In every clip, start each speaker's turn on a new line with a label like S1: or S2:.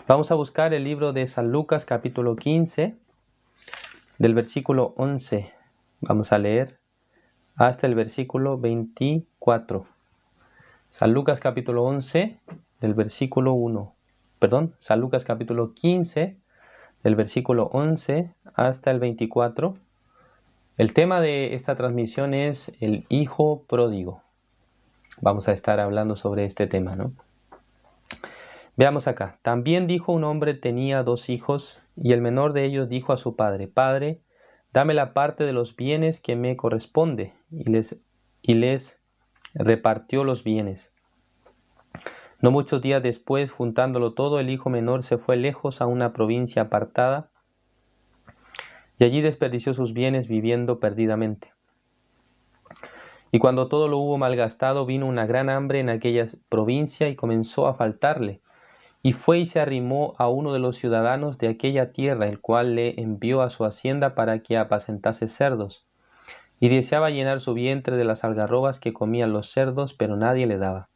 S1: Vamos a buscar el libro de San Lucas, capítulo 15, del versículo 11. Vamos a leer hasta el versículo 24. San Lucas, capítulo 11, del versículo 1. Perdón, San Lucas, capítulo 15, del versículo 11 hasta el 24. El tema de esta transmisión es el hijo pródigo. Vamos a estar hablando sobre este tema, ¿no? Veamos acá. También dijo un hombre tenía 2 hijos, y el menor de ellos dijo a su padre: Padre, dame la parte de los bienes que me corresponde. Y les repartió los bienes. No muchos días después, juntándolo todo, el hijo menor se fue lejos a una provincia apartada, y allí desperdició sus bienes viviendo perdidamente. Y cuando todo lo hubo malgastado, vino una gran hambre en aquella provincia y comenzó a faltarle. Y fue y se arrimó a uno de los ciudadanos de aquella tierra, el cual le envió a su hacienda para que apacentase cerdos. Y deseaba llenar su vientre de las algarrobas que comían los cerdos, pero nadie le daba.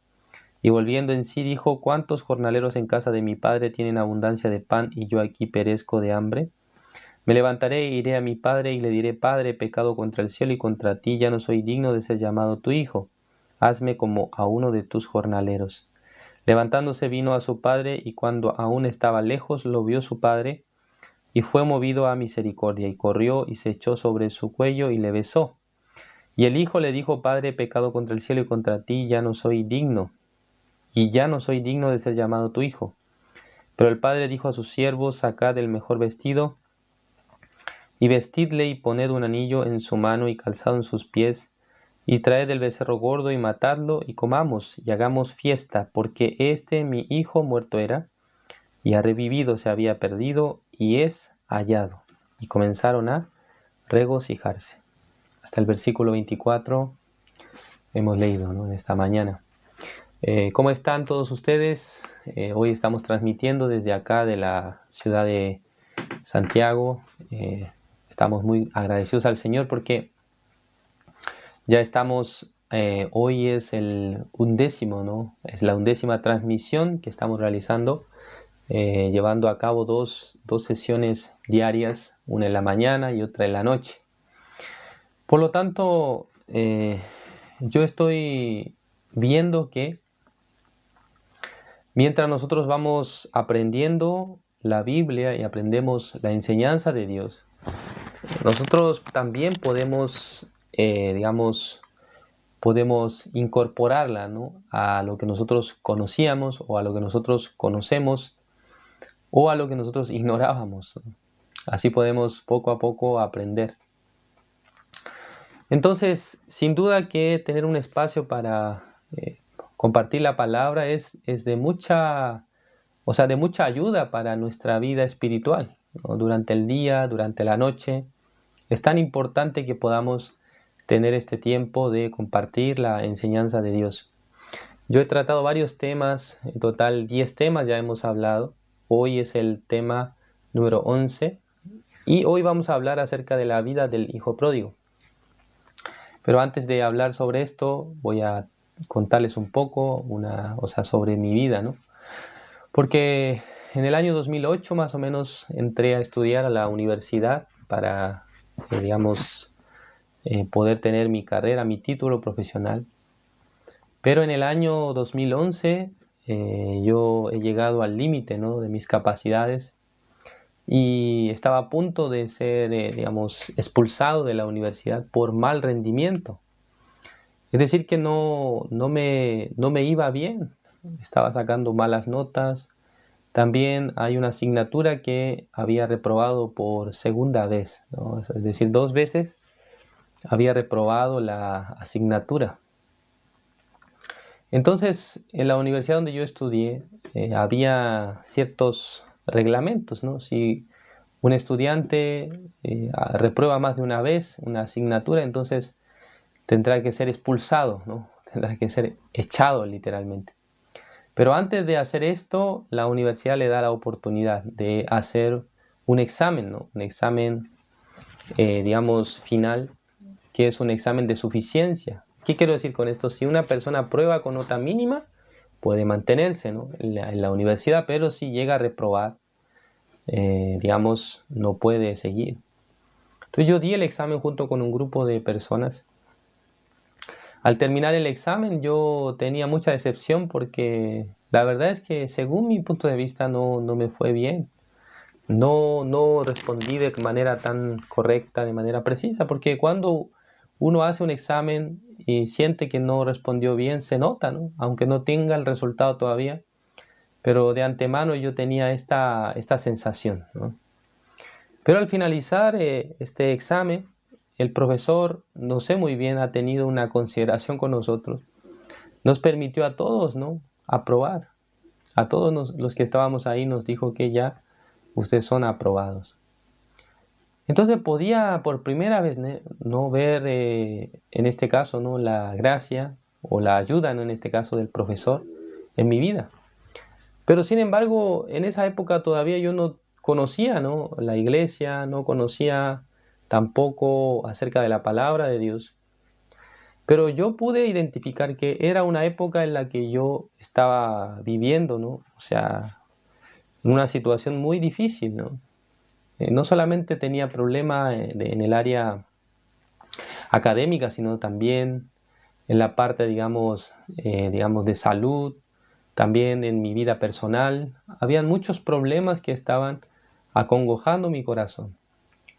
S1: Y volviendo en sí dijo: ¿Cuántos jornaleros en casa de mi padre tienen abundancia de pan, y yo aquí perezco de hambre? Me levantaré e iré a mi padre, y le diré: Padre, he pecado contra el cielo y contra ti, ya no soy digno de ser llamado tu hijo. Hazme como a uno de tus jornaleros. Levantándose vino a su padre, y cuando aún estaba lejos lo vio su padre, y fue movido a misericordia, y corrió y se echó sobre su cuello y le besó. Y el hijo le dijo: Padre, he pecado contra el cielo y contra ti, ya no soy digno de ser llamado tu hijo. Pero el padre dijo a sus siervos: Sacad el mejor vestido, y vestidle, y poned un anillo en su mano y calzado en sus pies, y traed el becerro gordo y matadlo, y comamos y hagamos fiesta, porque mi hijo muerto era, y ha revivido, se había perdido, y es hallado. Y comenzaron a regocijarse. Hasta el versículo 24 hemos leído, ¿no?, en esta mañana. ¿Cómo están todos ustedes? Hoy estamos transmitiendo desde acá de la ciudad de Santiago. Estamos muy agradecidos al Señor porque ya estamos, hoy es el 11º, ¿no? Es la 11ª transmisión que estamos realizando, llevando a cabo dos sesiones diarias, una en la mañana y otra en la noche. Por lo tanto, yo estoy viendo que mientras nosotros vamos aprendiendo la Biblia y aprendemos la enseñanza de Dios, nosotros también podemos, podemos incorporarla, ¿no?, a lo que nosotros conocíamos, o a lo que nosotros conocemos, o a lo que nosotros ignorábamos, ¿no? Así podemos poco a poco aprender. Entonces, sin duda que tener un espacio para compartir la palabra es de mucha ayuda para nuestra vida espiritual, ¿no? Durante el día, durante la noche. Es tan importante que podamos tener este tiempo de compartir la enseñanza de Dios. Yo he tratado varios temas, en total 10 temas ya hemos hablado. Hoy es el tema número 11 y hoy vamos a hablar acerca de la vida del hijo pródigo. Pero antes de hablar sobre esto, voy a contarles un poco sobre mi vida, ¿no? Porque en el año 2008 más o menos entré a estudiar a la universidad para, poder tener mi carrera, mi título profesional. Pero en el año 2011 yo he llegado al límite, ¿no?, de mis capacidades, y estaba a punto de ser, expulsado de la universidad por mal rendimiento. Es decir, que no me iba bien, estaba sacando malas notas. También hay una asignatura que había reprobado por segunda vez, ¿no? Es decir, 2 veces había reprobado la asignatura. Entonces, en la universidad donde yo estudié, había ciertos reglamentos, ¿no? Si un estudiante reprueba más de una vez una asignatura, entonces tendrá que ser expulsado, ¿no? Tendrá que ser echado literalmente. Pero antes de hacer esto, la universidad le da la oportunidad de hacer un examen, ¿no? Un examen, final, que es un examen de suficiencia. ¿Qué quiero decir con esto? Si una persona prueba con nota mínima, puede mantenerse, ¿no? en la universidad, pero si llega a reprobar, digamos, no puede seguir. Entonces yo di el examen junto con un grupo de personas. Al terminar el examen yo tenía mucha decepción porque la verdad es que según mi punto de vista no me fue bien. No respondí de manera tan correcta, de manera precisa, porque cuando uno hace un examen y siente que no respondió bien, se nota, ¿no? Aunque no tenga el resultado todavía, pero de antemano yo tenía esta sensación, ¿no? Pero al finalizar este examen, el profesor, no sé muy bien, ha tenido una consideración con nosotros. Nos permitió a todos, ¿no? Aprobar. A todos los que estábamos ahí nos dijo que ya ustedes son aprobados. Entonces podía por primera vez no ver en este caso no la gracia o la ayuda, ¿no? En este caso del profesor en mi vida. Pero sin embargo, en esa época todavía yo no conocía, ¿no? la iglesia, no conocía tampoco acerca de la palabra de Dios. Pero yo pude identificar que era una época en la que yo estaba viviendo, ¿no? O sea, en una situación muy difícil, ¿no? No solamente tenía problemas en el área académica, sino también en la parte, digamos, de salud, también en mi vida personal. Habían muchos problemas que estaban acongojando mi corazón.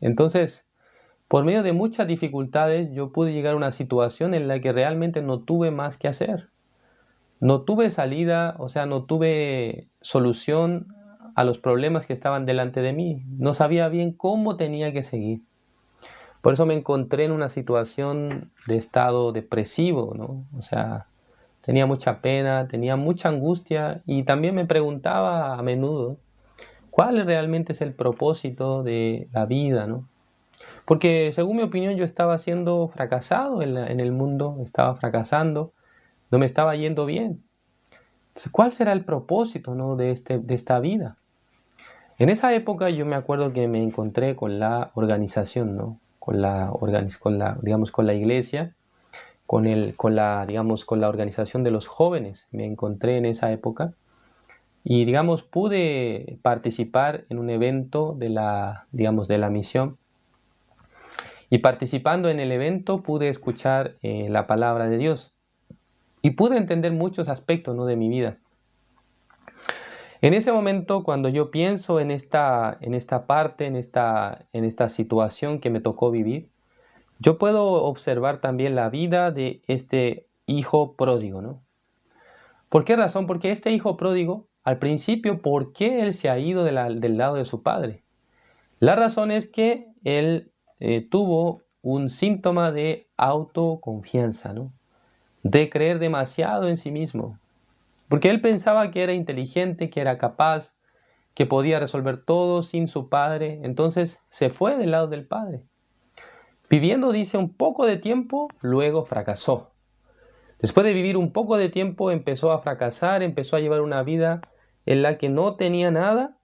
S1: Entonces, por medio de muchas dificultades, yo pude llegar a una situación en la que realmente no tuve más que hacer. No tuve salida, o sea, no tuve solución a los problemas que estaban delante de mí. No sabía bien cómo tenía que seguir. Por eso me encontré en una situación de estado depresivo, ¿no? O sea, tenía mucha pena, tenía mucha angustia y también me preguntaba a menudo, ¿cuál realmente es el propósito de la vida, ¿no? Porque según mi opinión yo estaba siendo fracasado en el mundo, estaba fracasando, no me estaba yendo bien. Entonces, ¿cuál será el propósito, ¿no? de esta vida? En esa época yo me acuerdo que me encontré con la organización, ¿no? Con la iglesia, con la organización de los jóvenes. Me encontré en esa época y, pude participar en un evento de la misión. Y participando en el evento pude escuchar la palabra de Dios y pude entender muchos aspectos, ¿no? de mi vida. En ese momento, cuando yo pienso en esta parte, en esta situación que me tocó vivir, yo puedo observar también la vida de este hijo pródigo, ¿no? ¿Por qué razón? Porque este hijo pródigo, al principio, ¿por qué él se ha ido del lado de su padre? La razón es que él tuvo un síntoma de autoconfianza, ¿no? De creer demasiado en sí mismo. Porque él pensaba que era inteligente, que era capaz, que podía resolver todo sin su padre. Entonces se fue del lado del padre. Viviendo, dice, un poco de tiempo, luego fracasó. Después de vivir un poco de tiempo, empezó a fracasar, empezó a llevar una vida en la que no tenía nada.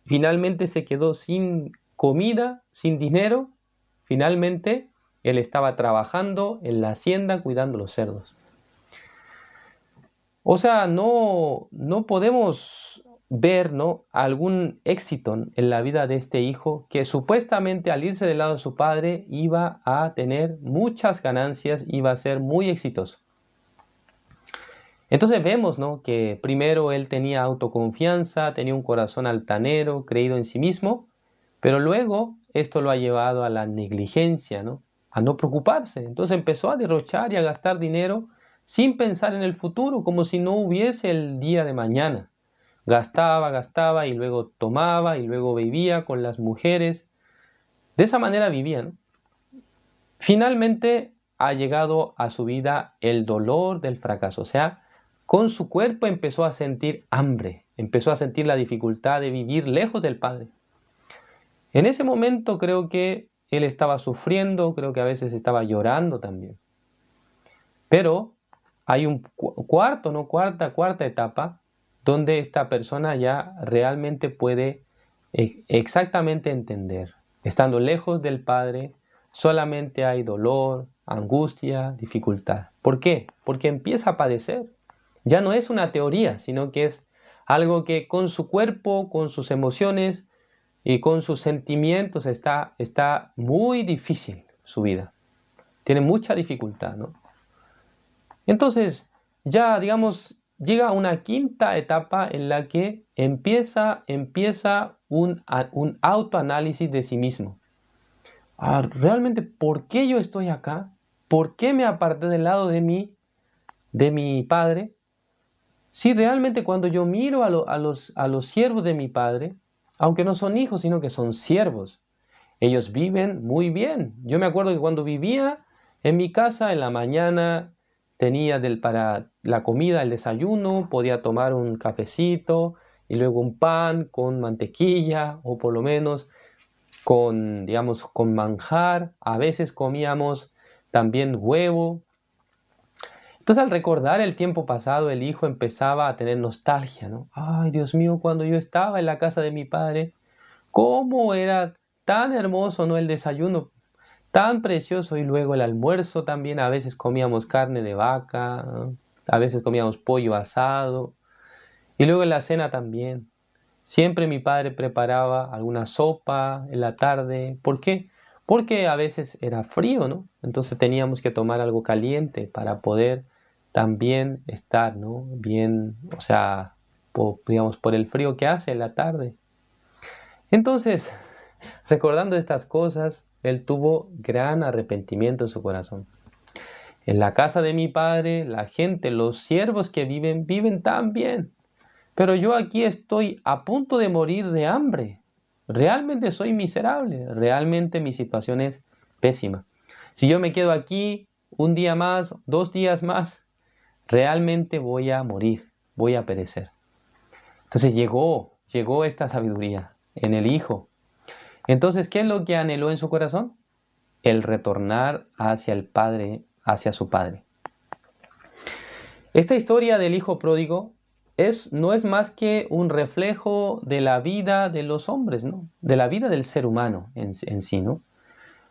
S1: Finalmente se quedó sin comida, sin dinero. Finalmente, él estaba trabajando en la hacienda cuidando los cerdos. O sea, no podemos ver, ¿no? algún éxito en la vida de este hijo que supuestamente al irse del lado de su padre iba a tener muchas ganancias, iba a ser muy exitoso. Entonces vemos, ¿no? que primero él tenía autoconfianza, tenía un corazón altanero, creído en sí mismo, pero luego esto lo ha llevado a la negligencia, ¿no? A no preocuparse. Entonces empezó a derrochar y a gastar dinero sin pensar en el futuro, como si no hubiese el día de mañana. Gastaba y luego tomaba y luego vivía con las mujeres. De esa manera vivía, ¿no? Finalmente ha llegado a su vida el dolor del fracaso, o sea, con su cuerpo empezó a sentir hambre, empezó a sentir la dificultad de vivir lejos del Padre. En ese momento creo que él estaba sufriendo, creo que a veces estaba llorando también. Pero hay un cuarta etapa donde esta persona ya realmente puede exactamente entender. Estando lejos del Padre, solamente hay dolor, angustia, dificultad. ¿Por qué? Porque empieza a padecer. Ya no es una teoría, sino que es algo que con su cuerpo, con sus emociones y con sus sentimientos está muy difícil su vida. Tiene mucha dificultad, ¿no? Entonces, ya digamos, llega una quinta etapa en la que empieza un autoanálisis de sí mismo. Realmente, ¿por qué yo estoy acá? ¿Por qué me aparté del lado de mi padre? Si realmente cuando yo miro a los siervos de mi padre, aunque no son hijos, sino que son siervos, ellos viven muy bien. Yo me acuerdo que cuando vivía en mi casa, en la mañana tenía para la comida, el desayuno, podía tomar un cafecito y luego un pan con mantequilla o por lo menos con, digamos, con manjar. A veces comíamos también huevo. Entonces, al recordar el tiempo pasado, el hijo empezaba a tener nostalgia, ¿no? Ay, Dios mío, cuando yo estaba en la casa de mi padre, cómo era tan hermoso, ¿no? El desayuno, tan precioso, y luego el almuerzo también. A veces comíamos carne de vaca, ¿no? A veces comíamos pollo asado, y luego en la cena también. Siempre mi padre preparaba alguna sopa en la tarde. ¿Por qué? Porque a veces era frío, ¿no? Entonces teníamos que tomar algo caliente para poder también estar, ¿no? Bien, o sea, digamos, por el frío que hace en la tarde. Entonces, recordando estas cosas, él tuvo gran arrepentimiento en su corazón. En la casa de mi padre, la gente, los siervos que viven, viven tan bien. Pero yo aquí estoy a punto de morir de hambre. Realmente soy miserable. Realmente mi situación es pésima. Si yo me quedo aquí un día más, 2 días más, realmente voy a morir, voy a perecer. Entonces llegó esta sabiduría en el Hijo. Entonces, ¿qué es lo que anheló en su corazón? El retornar hacia el Padre, hacia su Padre. Esta historia del Hijo pródigo no es más que un reflejo de la vida de los hombres, ¿no? De la vida del ser humano en sí, ¿no?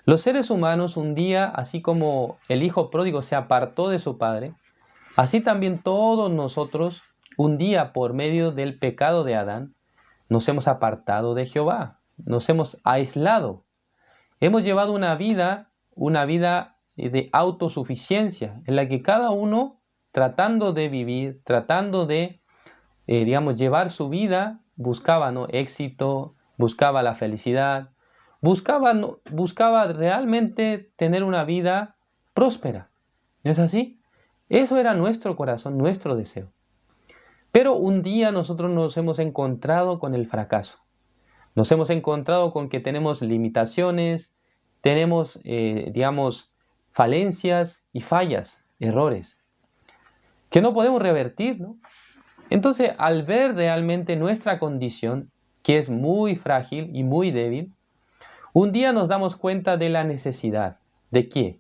S1: Los seres humanos un día, así como el Hijo pródigo se apartó de su Padre, así también todos nosotros, un día por medio del pecado de Adán, nos hemos apartado de Jehová, nos hemos aislado. Hemos llevado una vida de autosuficiencia, en la que cada uno, tratando de vivir, tratando de, digamos, llevar su vida, buscaba, ¿no?, éxito, buscaba la felicidad, buscaba realmente tener una vida próspera. ¿No es así? Eso era nuestro corazón, nuestro deseo. Pero un día nosotros nos hemos encontrado con el fracaso. Nos hemos encontrado con que tenemos limitaciones, tenemos, digamos, falencias y fallas, errores, que no podemos revertir, ¿no? Entonces, al ver realmente nuestra condición, que es muy frágil y muy débil, un día nos damos cuenta de la necesidad. ¿De qué?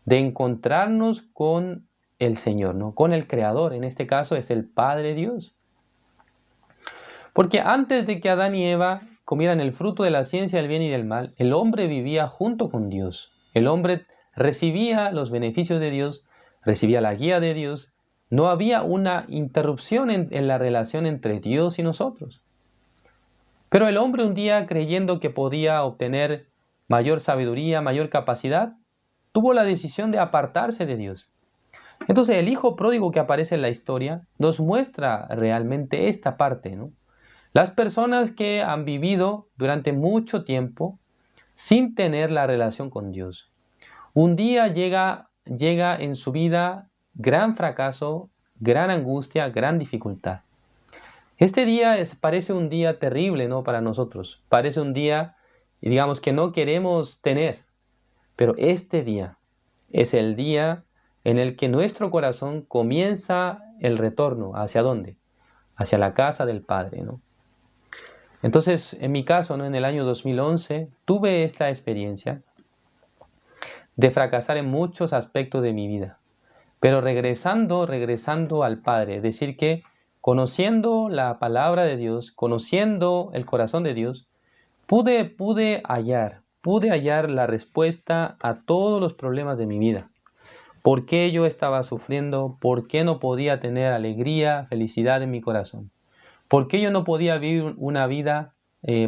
S1: De encontrarnos con el Señor, ¿no? Con el Creador, en este caso es el Padre Dios. Porque antes de que Adán y Eva comieran el fruto de la ciencia del bien y del mal, el hombre vivía junto con Dios. El hombre recibía los beneficios de Dios, recibía la guía de Dios. No había una interrupción en la relación entre Dios y nosotros. Pero el hombre un día, creyendo que podía obtener mayor sabiduría, mayor capacidad, tuvo la decisión de apartarse de Dios. Entonces el hijo pródigo que aparece en la historia nos muestra realmente esta parte, ¿no? Las personas que han vivido durante mucho tiempo sin tener la relación con Dios. Un día llega en su vida gran fracaso, gran angustia, gran dificultad. Este día parece un día terrible, ¿no?, para nosotros. Parece un día, digamos, que no queremos tener. Pero este día es el día en el que nuestro corazón comienza el retorno. ¿Hacia dónde? Hacia la casa del Padre, ¿no? Entonces, en mi caso, ¿no?, en el año 2011, tuve esta experiencia de fracasar en muchos aspectos de mi vida. Pero regresando al Padre, es decir, que conociendo la palabra de Dios, conociendo el corazón de Dios, pude hallar la respuesta a todos los problemas de mi vida. ¿Por qué yo estaba sufriendo? ¿Por qué no podía tener alegría, felicidad en mi corazón? ¿Por qué yo no podía vivir una vida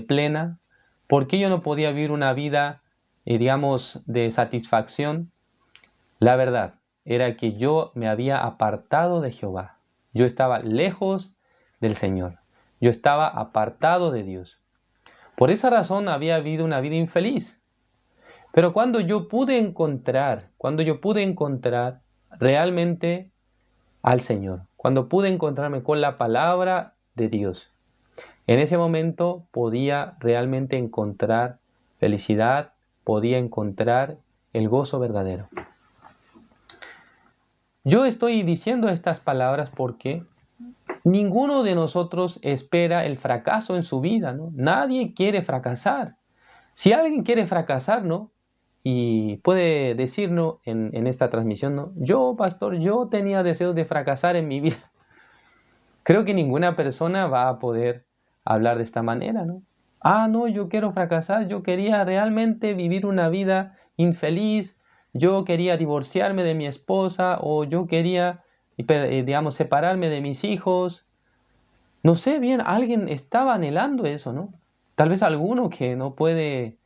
S1: plena? ¿Por qué yo no podía vivir una vida, digamos, de satisfacción? La verdad era que yo me había apartado de Jehová. Yo estaba lejos del Señor. Yo estaba apartado de Dios. Por esa razón había vivido una vida infeliz. Pero cuando yo pude encontrar realmente al Señor, cuando pude encontrarme con la palabra de Dios, en ese momento podía realmente encontrar felicidad, podía encontrar el gozo verdadero. Yo estoy diciendo estas palabras porque ninguno de nosotros espera el fracaso en su vida, ¿no? Nadie quiere fracasar. Si alguien quiere fracasar, ¿no? Y puede decirnos en esta transmisión, ¿no? Yo, pastor, yo tenía deseos de fracasar en mi vida. Creo que ninguna persona va a poder hablar de esta manera, ¿no? No, yo quiero fracasar, yo quería realmente vivir una vida infeliz, yo quería divorciarme de mi esposa o yo quería, digamos, separarme de mis hijos. No sé bien, alguien estaba anhelando eso, ¿no? Tal vez alguno que no puede,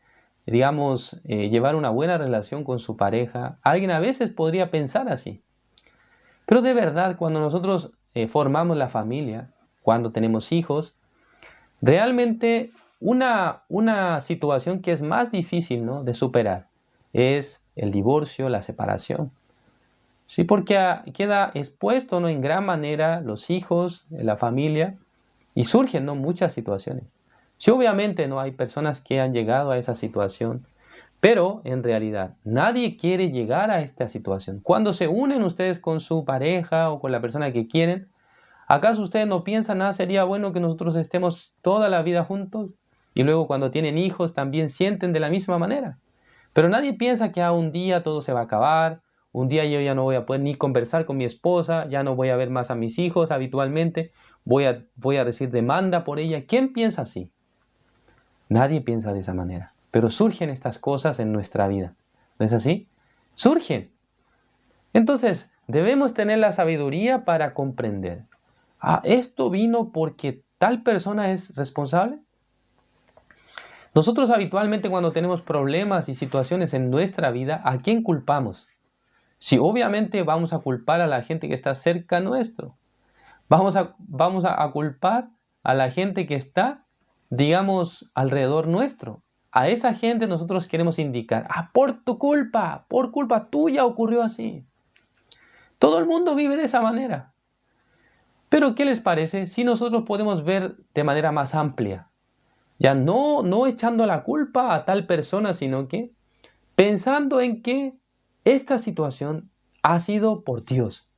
S1: digamos, llevar una buena relación con su pareja. Alguien a veces podría pensar así. Pero de verdad, cuando nosotros formamos la familia, cuando tenemos hijos, realmente una situación que es más difícil, ¿no?, de superar es el divorcio, la separación. Sí, porque queda expuesto, ¿no?, en gran manera los hijos, la familia, y surgen, ¿no?, muchas situaciones. Sí, obviamente no hay personas que han llegado a esa situación, pero en realidad nadie quiere llegar a esta situación. Cuando se unen ustedes con su pareja o con la persona que quieren, ¿acaso ustedes no piensan, sería bueno que nosotros estemos toda la vida juntos? Y luego cuando tienen hijos también sienten de la misma manera. Pero nadie piensa que un día todo se va a acabar, un día yo ya no voy a poder ni conversar con mi esposa, ya no voy a ver más a mis hijos habitualmente, voy a recibir demanda por ella. ¿Quién piensa así? Nadie piensa de esa manera. Pero surgen estas cosas en nuestra vida. ¿No es así? Surgen. Entonces, debemos tener la sabiduría para comprender. ¿Esto vino porque tal persona es responsable? Nosotros habitualmente cuando tenemos problemas y situaciones en nuestra vida, ¿a quién culpamos? Sí, obviamente vamos a culpar a la gente que está cerca nuestro. Vamos a culpar a la gente que está, digamos, alrededor nuestro. A esa gente nosotros queremos indicar, por tu culpa, por culpa tuya ocurrió así. Todo el mundo vive de esa manera. Pero ¿qué les parece si nosotros podemos ver de manera más amplia? Ya no echando la culpa a tal persona, sino que pensando en que esta situación ha sido por Dios.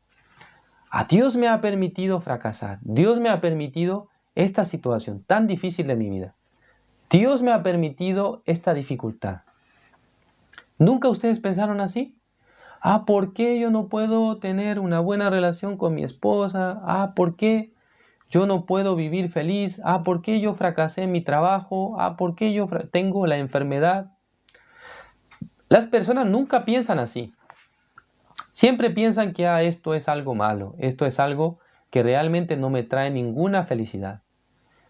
S1: A Dios me ha permitido fracasar. Dios me ha permitido esta situación tan difícil de mi vida. Dios me ha permitido esta dificultad. ¿Nunca ustedes pensaron así? ¿Por qué yo no puedo tener una buena relación con mi esposa? ¿Por qué yo no puedo vivir feliz? ¿Por qué yo fracasé en mi trabajo? ¿Por qué yo tengo la enfermedad? Las personas nunca piensan así. Siempre piensan que esto es algo malo, esto es algo que realmente no me trae ninguna felicidad.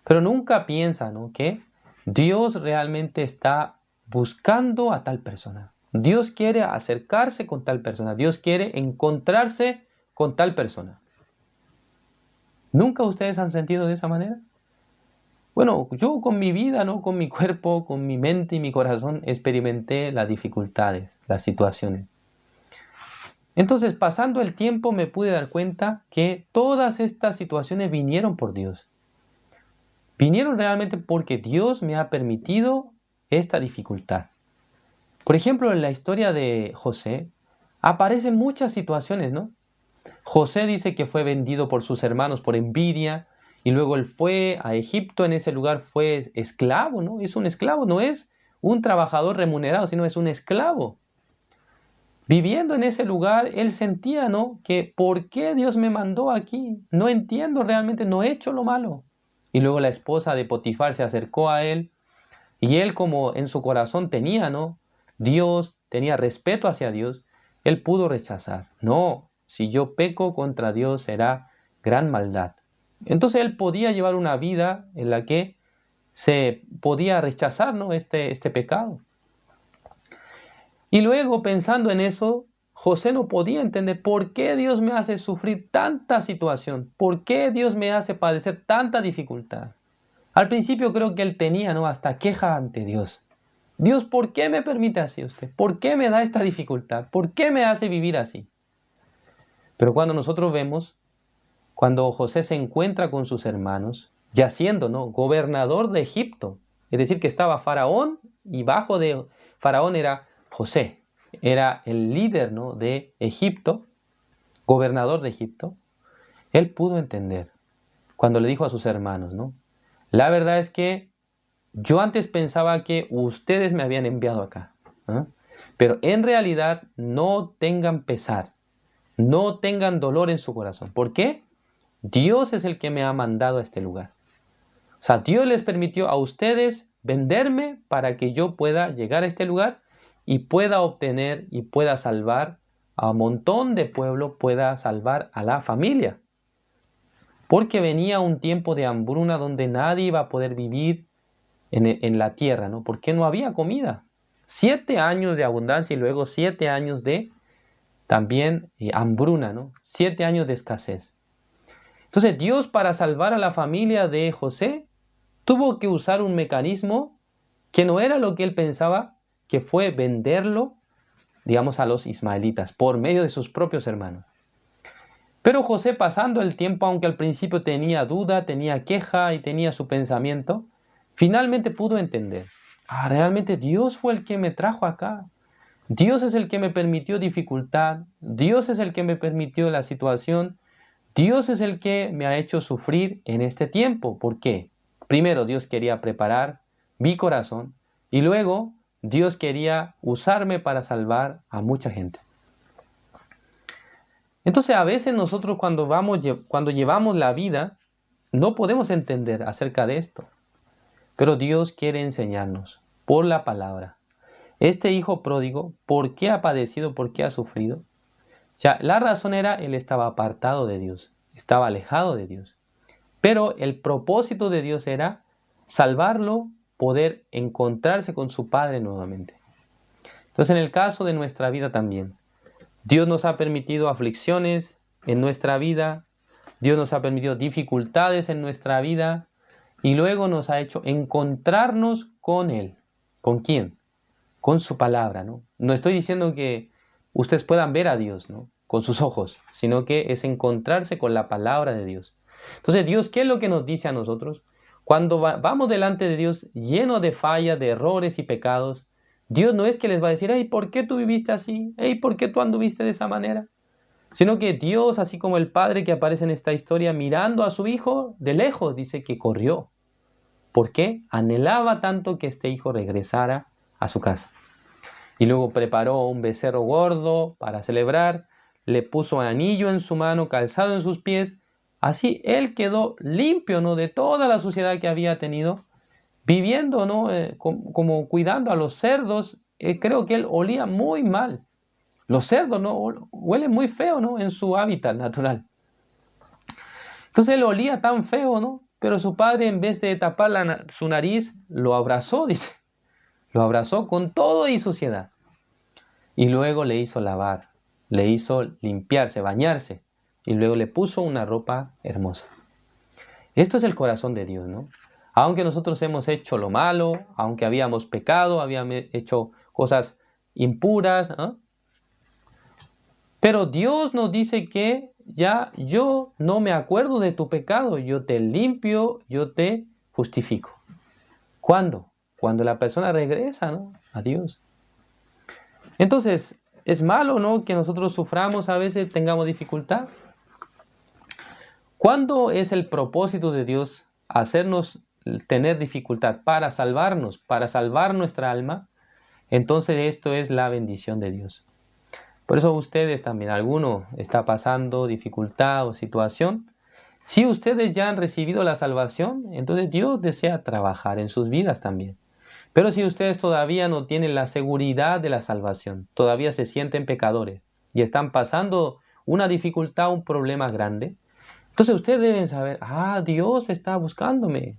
S1: Pero nunca piensan, ¿no?, que Dios realmente está buscando a tal persona. Dios quiere acercarse con tal persona. Dios quiere encontrarse con tal persona. ¿Nunca ustedes han sentido de esa manera? Bueno, yo con mi vida, ¿no?, con mi cuerpo, con mi mente y mi corazón experimenté las dificultades, las situaciones. Entonces, pasando el tiempo me pude dar cuenta que todas estas situaciones vinieron por Dios. Vinieron realmente porque Dios me ha permitido esta dificultad. Por ejemplo, en la historia de José aparecen muchas situaciones, ¿no? José dice que fue vendido por sus hermanos por envidia y luego él fue a Egipto, en ese lugar fue esclavo, ¿no? Es un esclavo, no es un trabajador remunerado, sino es un esclavo. Viviendo en ese lugar, él sentía, ¿no?, que ¿por qué Dios me mandó aquí? No entiendo realmente, no he hecho lo malo. Y luego la esposa de Potifar se acercó a él y él, como en su corazón tenía, ¿no?, Dios, tenía respeto hacia Dios, Él pudo rechazar. No, si yo peco contra Dios será gran maldad. Entonces él podía llevar una vida en la que se podía rechazar, ¿no?, este pecado. Y luego, pensando en eso, José no podía entender por qué Dios me hace sufrir tanta situación, por qué Dios me hace padecer tanta dificultad. Al principio creo que él tenía, ¿no?, hasta queja ante Dios. Dios, ¿por qué me permite así usted? ¿Por qué me da esta dificultad? ¿Por qué me hace vivir así? Pero cuando nosotros vemos, cuando José se encuentra con sus hermanos, ya siendo, ¿no?, gobernador de Egipto, es decir, que estaba Faraón y bajo de Faraón era José, era el líder, ¿no?, de Egipto, gobernador de Egipto. Él pudo entender cuando le dijo a sus hermanos, ¿no?, la verdad es que yo antes pensaba que ustedes me habían enviado acá, ¿eh? Pero en realidad no tengan pesar, no tengan dolor en su corazón. ¿Por qué? Dios es el que me ha mandado a este lugar. O sea, Dios les permitió a ustedes venderme para que yo pueda llegar a este lugar y pueda obtener y pueda salvar a un montón de pueblo, pueda salvar a la familia. Porque venía un tiempo de hambruna donde nadie iba a poder vivir en la tierra, ¿no? Porque no había comida. 7 años de abundancia y luego 7 años de también hambruna, ¿no? 7 años de escasez. Entonces Dios, para salvar a la familia de José, tuvo que usar un mecanismo que no era lo que él pensaba, que fue venderlo, digamos, a los ismaelitas por medio de sus propios hermanos. Pero José, pasando el tiempo, aunque al principio tenía duda, tenía queja y tenía su pensamiento, finalmente pudo entender. Realmente Dios fue el que me trajo acá. Dios es el que me permitió dificultad. Dios es el que me permitió la situación. Dios es el que me ha hecho sufrir en este tiempo. ¿Por qué? Primero, Dios quería preparar mi corazón y luego Dios quería usarme para salvar a mucha gente. Entonces, a veces nosotros cuando llevamos la vida, no podemos entender acerca de esto. Pero Dios quiere enseñarnos por la palabra. Este hijo pródigo, ¿por qué ha padecido? ¿Por qué ha sufrido? O sea, la razón era, él estaba apartado de Dios, estaba alejado de Dios. Pero el propósito de Dios era salvarlo, poder encontrarse con su Padre nuevamente. Entonces, en el caso de nuestra vida también, Dios nos ha permitido aflicciones en nuestra vida, Dios nos ha permitido dificultades en nuestra vida y luego nos ha hecho encontrarnos con Él. ¿Con quién? Con su palabra, ¿no? No estoy diciendo que ustedes puedan ver a Dios, ¿no?, con sus ojos, sino que es encontrarse con la palabra de Dios. Entonces, Dios, ¿qué es lo que nos dice a nosotros? Cuando vamos delante de Dios lleno de fallas, de errores y pecados, Dios no es que les va a decir, hey, ¿por qué tú viviste así? Hey, ¿por qué tú anduviste de esa manera? Sino que Dios, así como el padre que aparece en esta historia, mirando a su hijo de lejos, dice que corrió. ¿Por qué? Anhelaba tanto que este hijo regresara a su casa. Y luego preparó un becerro gordo para celebrar, le puso anillo en su mano, calzado en sus pies. Así él quedó limpio, ¿no?, de toda la suciedad que había tenido, viviendo, ¿no?, como cuidando a los cerdos. Creo que él olía muy mal. Los cerdos, ¿no?, huelen muy feo, ¿no?, en su hábitat natural. Entonces él olía tan feo, ¿no? Pero su padre, en vez de tapar su nariz, lo abrazó, dice. Lo abrazó con todo y suciedad. Y luego le hizo lavar, le hizo limpiarse, bañarse. Y luego le puso una ropa hermosa. Esto es el corazón de Dios, ¿no? Aunque nosotros hemos hecho lo malo, aunque habíamos pecado, habíamos hecho cosas impuras, ¿no?, pero Dios nos dice que ya yo no me acuerdo de tu pecado, yo te limpio, yo te justifico. ¿Cuándo? Cuando la persona regresa, ¿no?, a Dios. Entonces, ¿es malo, no, que nosotros suframos a veces, tengamos dificultad? ¿Cuándo es el propósito de Dios hacernos tener dificultad para salvarnos, para salvar nuestra alma? Entonces esto es la bendición de Dios. Por eso ustedes también, alguno está pasando dificultad o situación. Si ustedes ya han recibido la salvación, entonces Dios desea trabajar en sus vidas también. Pero si ustedes todavía no tienen la seguridad de la salvación, todavía se sienten pecadores, y están pasando una dificultad, un problema grande, entonces ustedes deben saber, Dios está buscándome.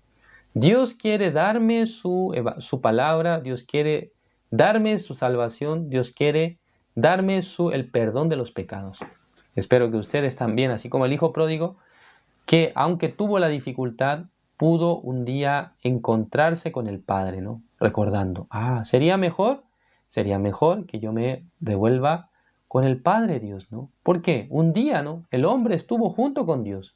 S1: Dios quiere darme su palabra, Dios quiere darme su salvación, Dios quiere darme el perdón de los pecados. Espero que ustedes también, así como el hijo pródigo, que aunque tuvo la dificultad, pudo un día encontrarse con el Padre, ¿no? Recordando, sería mejor que yo me devuelva con el Padre Dios, ¿no? ¿Por qué? Un día, ¿no? El hombre estuvo junto con Dios,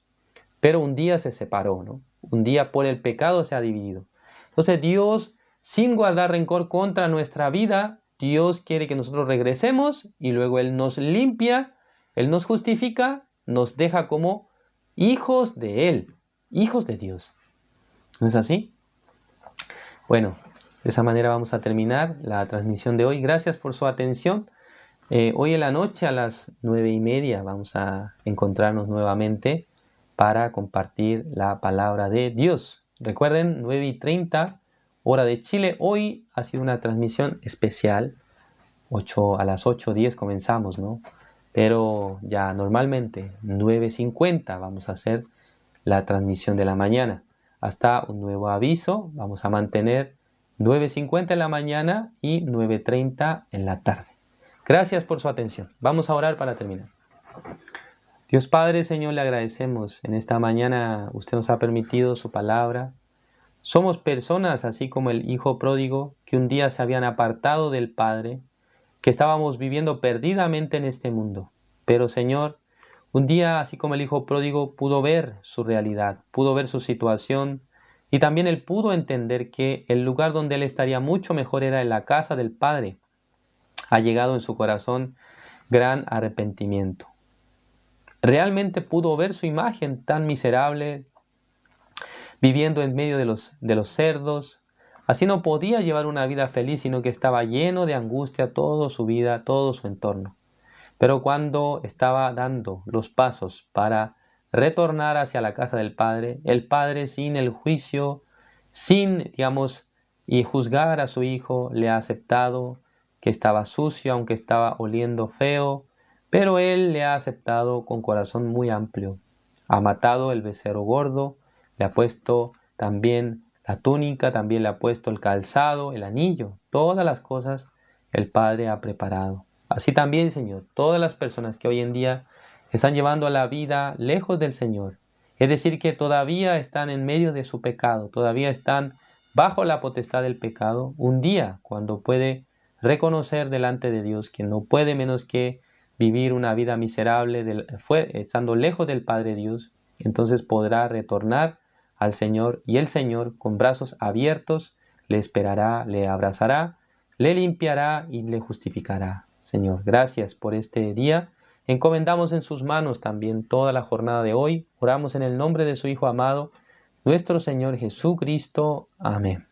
S1: pero un día se separó, ¿no? Un día por el pecado se ha dividido. Entonces Dios, sin guardar rencor contra nuestra vida, Dios quiere que nosotros regresemos y luego Él nos limpia, Él nos justifica, nos deja como hijos de Él, hijos de Dios. ¿No es así? Bueno, de esa manera vamos a terminar la transmisión de hoy. Gracias por su atención. Hoy en la noche a las 9:30 vamos a encontrarnos nuevamente para compartir la palabra de Dios. Recuerden, 9:30, hora de Chile. Hoy ha sido una transmisión especial. A las 8:10 comenzamos, ¿no? Pero ya normalmente 9:50 vamos a hacer la transmisión de la mañana. Hasta un nuevo aviso, vamos a mantener 9:50 en la mañana y 9:30 en la tarde. Gracias por su atención. Vamos a orar para terminar. Dios Padre, Señor, le agradecemos. En esta mañana usted nos ha permitido su palabra. Somos personas, así como el hijo pródigo, que un día se habían apartado del Padre, que estábamos viviendo perdidamente en este mundo. Pero, Señor, un día, así como el hijo pródigo, pudo ver su realidad, pudo ver su situación, y también él pudo entender que el lugar donde él estaría mucho mejor era en la casa del Padre. Ha llegado en su corazón gran arrepentimiento. Realmente pudo ver su imagen tan miserable, viviendo en medio de los cerdos. Así no podía llevar una vida feliz, sino que estaba lleno de angustia toda su vida, todo su entorno. Pero cuando estaba dando los pasos para retornar hacia la casa del Padre, el Padre, sin el juicio, sin, y juzgar a su hijo, le ha aceptado, que estaba sucio, aunque estaba oliendo feo, pero él le ha aceptado con corazón muy amplio. Ha matado el becerro gordo, le ha puesto también la túnica, también le ha puesto el calzado, el anillo, todas las cosas el Padre ha preparado. Así también, Señor, todas las personas que hoy en día están llevando a la vida lejos del Señor, es decir, que todavía están en medio de su pecado, todavía están bajo la potestad del pecado, un día, cuando puede reconocer delante de Dios que no puede menos que vivir una vida miserable, estando lejos del Padre Dios, entonces podrá retornar al Señor, y el Señor, con brazos abiertos, le esperará, le abrazará, le limpiará y le justificará. Señor, gracias por este día. Encomendamos en sus manos también toda la jornada de hoy. Oramos en el nombre de su Hijo amado, nuestro Señor Jesucristo. Amén.